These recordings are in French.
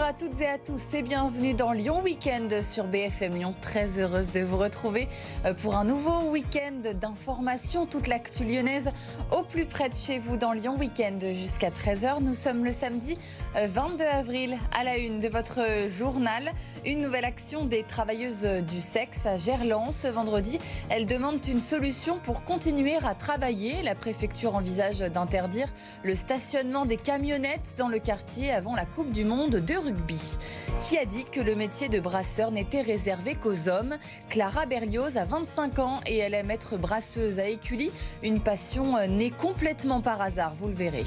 à toutes et à tous et bienvenue dans Lyon Week-end sur BFM Lyon. Très heureuse de vous retrouver pour un nouveau week-end d'information. Toute l'actu lyonnaise au plus près de chez vous dans Lyon Week-end jusqu'à 13h. Nous sommes le samedi 22 avril à la une de votre journal. Une nouvelle action des travailleuses du sexe à Gerland. Ce vendredi, elles demandent une solution pour continuer à travailler. La préfecture envisage d'interdire le stationnement des camionnettes dans le quartier avant la Coupe du Monde de rugby. Qui a dit que le métier de brasseur n'était réservé qu'aux hommes? Clara Berlioz a 25 ans et elle aime être brasseuse à Écully. Une passion née complètement par hasard, vous le verrez.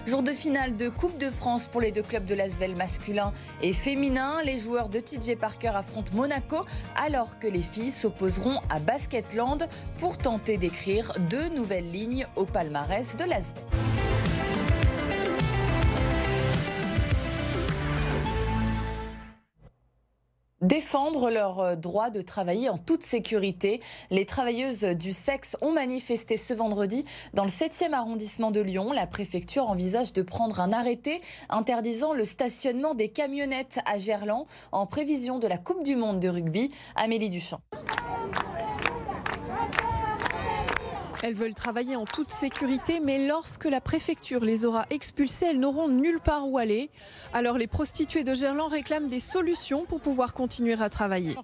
Jour de finale de Coupe de France pour les deux clubs de l'Asvel masculin et féminin. Les joueurs de TJ Parker affrontent Monaco alors que les filles s'opposeront à Basketland pour tenter d'écrire deux nouvelles lignes au palmarès de l'Asvel. Défendre leur droit de travailler en toute sécurité. Les travailleuses du sexe ont manifesté ce vendredi dans le 7e arrondissement de Lyon. La préfecture envisage de prendre un arrêté interdisant le stationnement des camionnettes à Gerland en prévision de la Coupe du Monde de rugby. Amélie Duchamp. Elles veulent travailler en toute sécurité, mais lorsque la préfecture les aura expulsées, elles n'auront nulle part où aller. Alors les prostituées de Gerland réclament des solutions pour pouvoir continuer à travailler.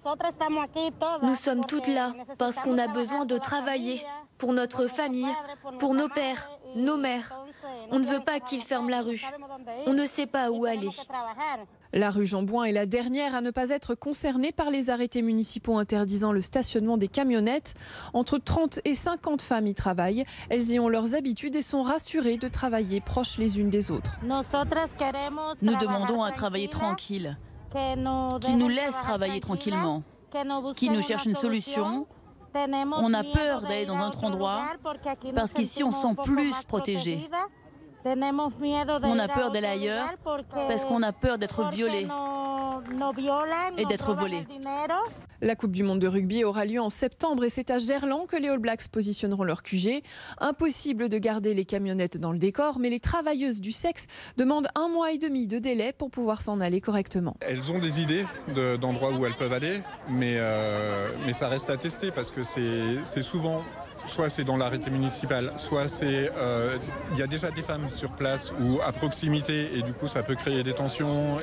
Nous sommes toutes là parce qu'on a besoin de travailler pour notre famille, pour nos pères, nos mères. On ne veut pas qu'ils ferment la rue. On ne sait pas où aller. La rue Jean-Bouin est la dernière à ne pas être concernée par les arrêtés municipaux interdisant le stationnement des camionnettes. Entre 30 et 50 femmes y travaillent. Elles y ont leurs habitudes et sont rassurées de travailler proches les unes des autres. Nous demandons à travailler tranquille, qu'ils nous laissent travailler tranquillement, qu'ils nous cherchent une solution. On a peur d'aller dans un autre endroit parce qu'ici on se sent plus protégé. On a peur d'aller ailleurs parce qu'on a peur d'être violé et d'être volé. La Coupe du Monde de rugby aura lieu en septembre et c'est à Gerland que les All Blacks positionneront leur QG. Impossible de garder les camionnettes dans le décor, mais les travailleuses du sexe demandent 1 mois et demi de délai pour pouvoir s'en aller correctement. Elles ont des idées d'endroits où elles peuvent aller, mais ça reste à tester parce que c'est souvent... Soit c'est dans l'arrêté municipal, soit c'est il y a déjà des femmes sur place ou à proximité et du coup ça peut créer des tensions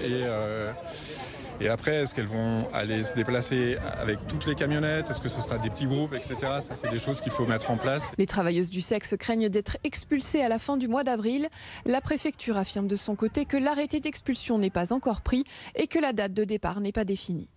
et après est-ce qu'elles vont aller se déplacer avec toutes les camionnettes, est-ce que ce sera des petits groupes, etc. Ça c'est des choses qu'il faut mettre en place. Les travailleuses du sexe craignent d'être expulsées à la fin du mois d'avril. La préfecture affirme de son côté que l'arrêté d'expulsion n'est pas encore pris et que la date de départ n'est pas définie.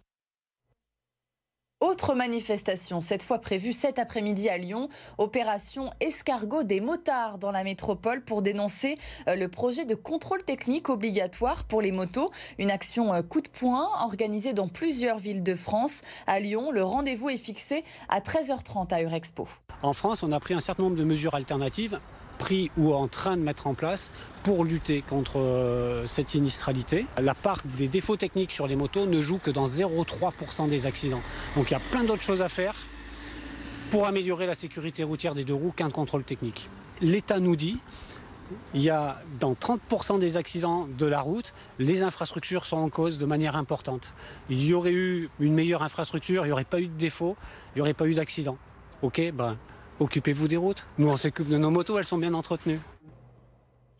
Autre manifestation, cette fois prévue cet après-midi à Lyon. Opération escargot des motards dans la métropole pour dénoncer le projet de contrôle technique obligatoire pour les motos. Une action coup de poing organisée dans plusieurs villes de France. À Lyon, le rendez-vous est fixé à 13h30 à Eurexpo. En France, on a pris un certain nombre de mesures alternatives pris ou en train de mettre en place pour lutter contre cette sinistralité. La part des défauts techniques sur les motos ne joue que dans 0,3% des accidents. Donc il y a plein d'autres choses à faire pour améliorer la sécurité routière des deux roues qu'un contrôle technique. L'État nous dit il y a dans 30% des accidents de la route, les infrastructures sont en cause de manière importante. Il y aurait eu une meilleure infrastructure, il n'y aurait pas eu de défauts, il n'y aurait pas eu d'accident. Ok, occupez-vous des routes. Nous, on s'occupe de nos motos, elles sont bien entretenues.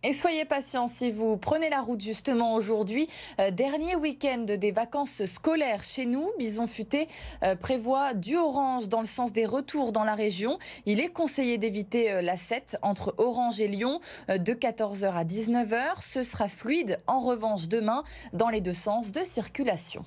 Et soyez patients si vous prenez la route justement aujourd'hui. Dernier week-end des vacances scolaires chez nous. Bison Futé prévoit du orange dans le sens des retours dans la région. Il est conseillé d'éviter la 7 entre Orange et Lyon de 14h à 19h. Ce sera fluide en revanche demain dans les deux sens de circulation.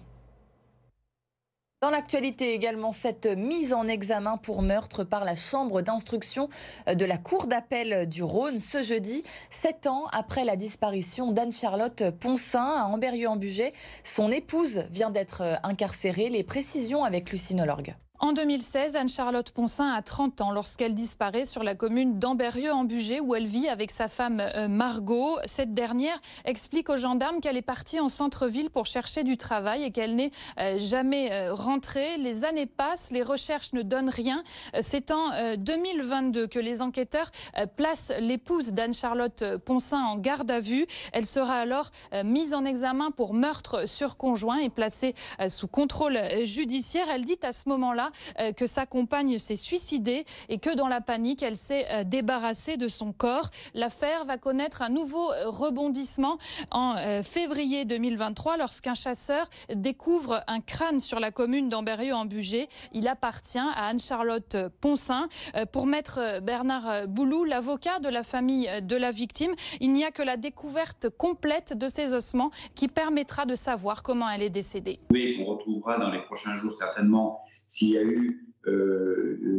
Dans l'actualité également, cette mise en examen pour meurtre par la chambre d'instruction de la cour d'appel du Rhône ce jeudi, 7 ans après la disparition d'Anne-Charlotte Poncin à Ambérieu-en-Bugey. Son épouse vient d'être incarcérée. Les précisions avec Lucine Olorgue. En 2016, Anne-Charlotte Poncin a 30 ans lorsqu'elle disparaît sur la commune d'Ambérieu-en-Bugey où elle vit avec sa femme Margot. Cette dernière explique aux gendarmes qu'elle est partie en centre-ville pour chercher du travail et qu'elle n'est jamais rentrée. Les années passent, les recherches ne donnent rien. C'est en 2022 que les enquêteurs placent l'épouse d'Anne-Charlotte Poncin en garde à vue. Elle sera alors mise en examen pour meurtre sur conjoint et placée sous contrôle judiciaire. Elle dit à ce moment-là que sa compagne s'est suicidée et que dans la panique, elle s'est débarrassée de son corps. L'affaire va connaître un nouveau rebondissement en février 2023 lorsqu'un chasseur découvre un crâne sur la commune d'Ambérieu-en-Bugey. Il appartient à Anne-Charlotte Poncin. Pour maître Bernard Boulou, l'avocat de la famille de la victime, il n'y a que la découverte complète de ses ossements qui permettra de savoir comment elle est décédée. Oui, on retrouvera dans les prochains jours certainement s'il y a eu,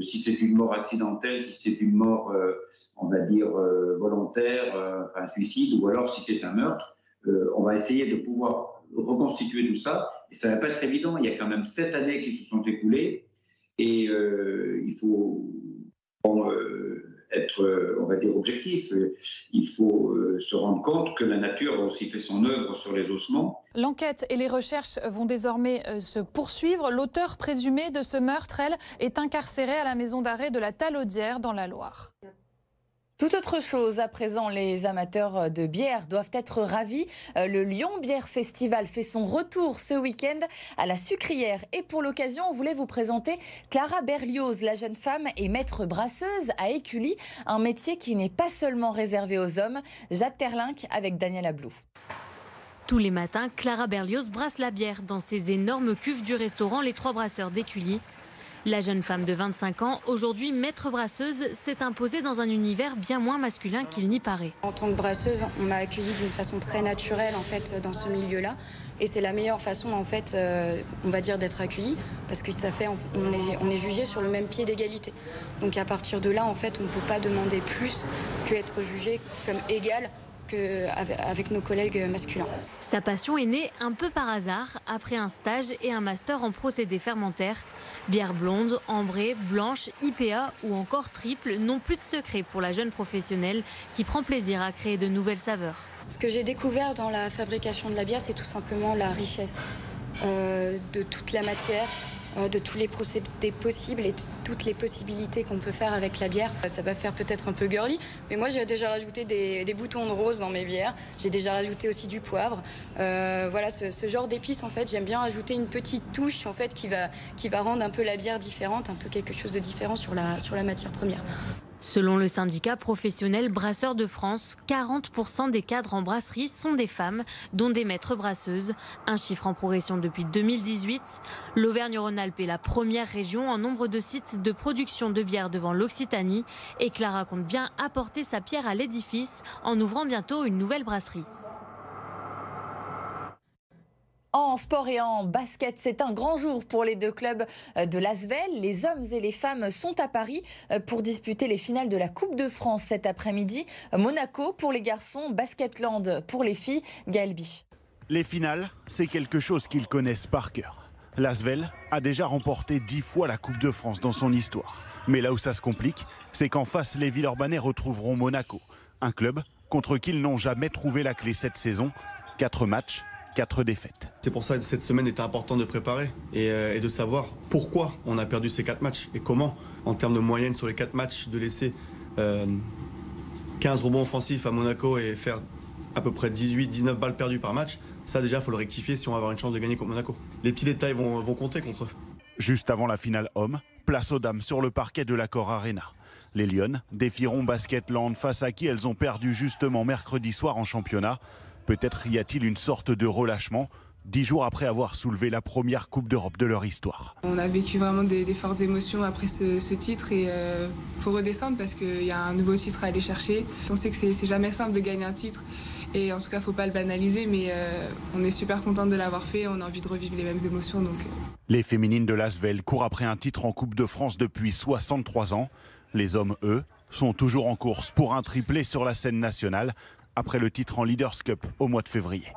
si c'est une mort accidentelle, si c'est une mort, on va dire, volontaire, un suicide, ou alors si c'est un meurtre. On va essayer de pouvoir reconstituer tout ça. Et ça ne va pas être évident. Il y a quand même 7 années qui se sont écoulées. Et il faut être, on va dire, objectif. Il faut se rendre compte que la nature a aussi fait son œuvre sur les ossements. L'enquête et les recherches vont désormais se poursuivre. L'auteur présumé de ce meurtre, elle, est incarcérée à la maison d'arrêt de la Talaudière dans la Loire. Tout autre chose, à présent, les amateurs de bière doivent être ravis. Le Lyon Bière Festival fait son retour ce week-end à la Sucrière. Et pour l'occasion, on voulait vous présenter Clara Berlioz. La jeune femme est maître brasseuse à Écully, un métier qui n'est pas seulement réservé aux hommes. Jacques Terlinck avec Daniel Ablou. Tous les matins, Clara Berlioz brasse la bière dans ces énormes cuves du restaurant Les Trois Brasseurs d'Écully. La jeune femme de 25 ans, aujourd'hui maître brasseuse, s'est imposée dans un univers bien moins masculin qu'il n'y paraît. En tant que brasseuse, on m'a accueillie d'une façon très naturelle en fait dans ce milieu-là, et c'est la meilleure façon en fait, on va dire, d'être accueillie, parce que ça fait, on est jugé sur le même pied d'égalité. Donc à partir de là, en fait, on ne peut pas demander plus qu'être jugé comme égal avec nos collègues masculins. Sa passion est née un peu par hasard, après un stage et un master en procédés fermentaires. Bière blonde, ambrée, blanche, IPA ou encore triple n'ont plus de secret pour la jeune professionnelle qui prend plaisir à créer de nouvelles saveurs. Ce que j'ai découvert dans la fabrication de la bière, c'est tout simplement la richesse de toute la matière, de tous les procédés possibles et toutes les possibilités qu'on peut faire avec la bière. Ça va faire peut-être un peu girly, mais moi j'ai déjà rajouté des boutons de rose dans mes bières. J'ai déjà rajouté aussi du poivre. Voilà, ce genre d'épices, en fait, j'aime bien rajouter une petite touche en fait, qui va rendre un peu la bière différente, un peu quelque chose de différent sur la matière première. Selon le syndicat professionnel Brasseurs de France, 40% des cadres en brasserie sont des femmes, dont des maîtres brasseuses. Un chiffre en progression depuis 2018. L'Auvergne-Rhône-Alpes est la première région en nombre de sites de production de bière devant l'Occitanie. Et Clara compte bien apporter sa pierre à l'édifice en ouvrant bientôt une nouvelle brasserie. En sport et en basket, c'est un grand jour pour les deux clubs de l'Asvel. Les hommes et les femmes sont à Paris pour disputer les finales de la Coupe de France cet après-midi. Monaco pour les garçons, Basketland pour les filles. Gaël Bich. Les finales, c'est quelque chose qu'ils connaissent par cœur. L'Asvel a déjà remporté 10 fois la Coupe de France dans son histoire. Mais là où ça se complique, c'est qu'en face, les Villeurbanais retrouveront Monaco. Un club contre qui ils n'ont jamais trouvé la clé cette saison. 4 matchs. 4 défaites. C'est pour ça que cette semaine était importante de préparer et de savoir pourquoi on a perdu ces 4 matchs et comment, en termes de moyenne sur les 4 matchs, de laisser 15 rebonds offensifs à Monaco et faire à peu près 18-19 balles perdues par match. Ça déjà, il faut le rectifier si on va avoir une chance de gagner contre Monaco. Les petits détails vont compter contre eux. Juste avant la finale homme, place aux dames sur le parquet de l'Accor Arena. Les Lyonnes défieront Basketland face à qui elles ont perdu justement mercredi soir en championnat. Peut-être y a-t-il une sorte de relâchement 10 jours après avoir soulevé la première Coupe d'Europe de leur histoire. On a vécu vraiment des fortes émotions après ce titre et faut redescendre parce qu'il y a un nouveau titre à aller chercher. On sait que c'est jamais simple de gagner un titre et en tout cas faut pas le banaliser, mais on est super contente de l'avoir fait, on a envie de revivre les mêmes émotions. Les féminines de l'Asvel courent après un titre en Coupe de France depuis 63 ans. Les hommes, eux, sont toujours en course pour un triplé sur la scène nationale après le titre en Leaders Cup au mois de février.